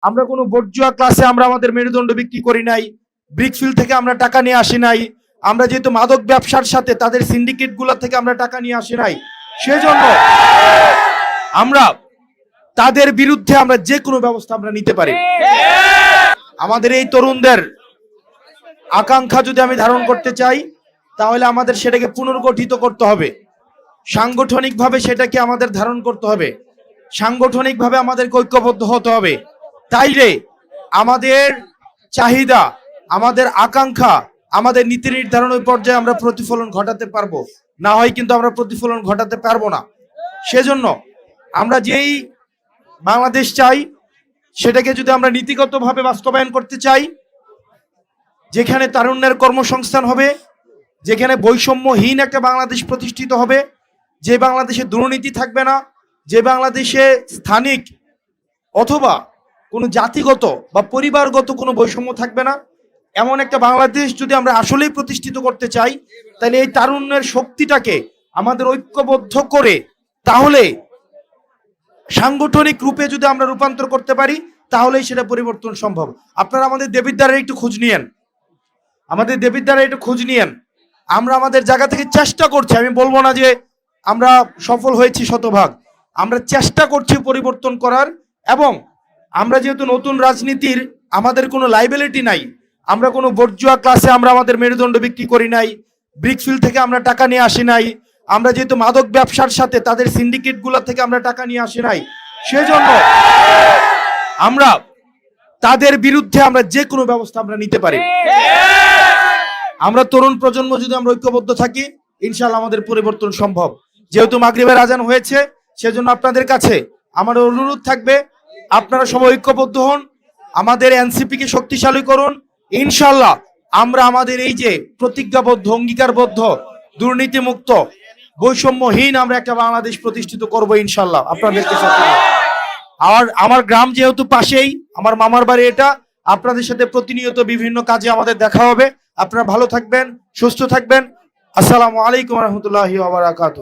আমরা কোনো বর্জুয়া ক্লাসে আমরা আমাদের মেরুদণ্ড বিক্রি করি নাই, ব্রিকফিল্ড থেকে আমরা টাকা নিয়ে আসি নাই, আমরা যেহেতু মাদক ব্যবসার সাথে তাদের সিন্ডিকেট গুলা থেকে আমরা টাকা নিয়ে আসি নাই, সেজন্য আমরা তাদের বিরুদ্ধে আমরা যে কোনো ব্যবস্থা আমরা নিতে পারি। আমাদের এই তরুণদের আকাঙ্ক্ষা যদি আমি ধারণ করতে চাই, তাহলে আমাদের সেটাকে পুনর্গঠিত করতে হবে, সাংগঠনিকভাবে সেটাকে আমাদের ধারণ করতে হবে, সাংগঠনিকভাবে আমাদেরকে ঐক্যবদ্ধ হতে হবে। তাইলে আমাদের চাহিদা, আমাদের আকাঙ্ক্ষা, আমাদের নীতি নির্ধারণের পর্যায়ে আমরা প্রতিফলন ঘটাতে পারবো, না হয় কিন্তু আমরা প্রতিফলন ঘটাতে পারবো না। সেজন্য আমরা যেই বাংলাদেশ চাই, সেটাকে যদি আমরা নীতিগতভাবে বাস্তবায়ন করতে চাই, যেখানে তারুণ্যের কর্মসংস্থান হবে, যেখানে বৈষম্যহীন একটা বাংলাদেশ প্রতিষ্ঠিত হবে, যে বাংলাদেশে দুর্নীতি থাকবে না, যে বাংলাদেশে স্থানিক অথবা কোনো জাতিগত বা পরিবারগত কোনো বৈষম্য থাকবে না, এমন একটা বাংলাদেশ যদি আমরা আসলেই প্রতিষ্ঠিত করতে চাই, তাহলে এই তারুণ্যের শক্তিটাকে আমাদের ঐক্যবদ্ধ করে, তাহলে সাংগঠনিক রূপে যদি আমরা রূপান্তর করতে পারি, তাহলেই সেটা পরিবর্তন সম্ভব। আপনারা আমাদের দেবিদ্বারের একটু খোঁজ নিয়েন, আমাদের দেবিদ্বারের একটু খোঁজ নিয়েন। আমরা আমাদের জায়গা থেকে চেষ্টা করছি, আমি বলবো না যে আমরা সফল হয়েছি শতভাগ, আমরা চেষ্টা করছি পরিবর্তন করার। এবং আমরা যেহেতু নতুন রাজনীতির আমাদের কোনো লাইবিলিটি নাই, আমরা কোনো বর্জুয়া ক্লাসে আমরা আমাদের মেরুদণ্ড বিক্রি করি নাই, ব্রিকফিল্ড থেকে আমরা টাকা নিয়ে আসি নাই, আমরা যেহেতু মাদক ব্যবসার সাথে তাদের সিন্ডিকেট গুলা থেকে আমরা টাকা নিয়ে আসি নাই, সেজন্য আমরা তাদের বিরুদ্ধে আমরা যে কোনো ব্যবস্থা আমরা নিতে পারি। আমরা তরুণ প্রজন্ম যদি আমরা ঐক্যবদ্ধ থাকি, ইনশাআল্লাহ আমাদের পরিবর্তন সম্ভব। যেহেতু মাগরিবের আজান হয়েছে, সেজন্য আপনাদের কাছে আমার অনুরোধ থাকবে, আপনারা সবাই ঐক্যবদ্ধ হন, আমাদের এনসিপি কে শক্তিশালী করুন। ইনশাআল্লাহ আমরা আমাদের এই যে প্রতিজ্ঞাবদ্ধ, অঙ্গীকারবদ্ধ, দুর্নীতিমুক্ত, বৈষম্যহীন আমরা একটা বাংলাদেশ প্রতিষ্ঠিত করব ইনশাআল্লাহ আপনাদেরকে সাথে। আর আমার গ্রাম যেহেতু পাশেই, আমার মামার বাড়ি এটা, আপনাদের সাথে প্রতিনিয়ত বিভিন্ন কাজে আমাদের দেখা হবে। আপনারা ভালো থাকবেন, সুস্থ থাকবেন। আসসালামু আলাইকুম ওয়া রাহমাতুল্লাহি ওয়া বারাকাতুহু।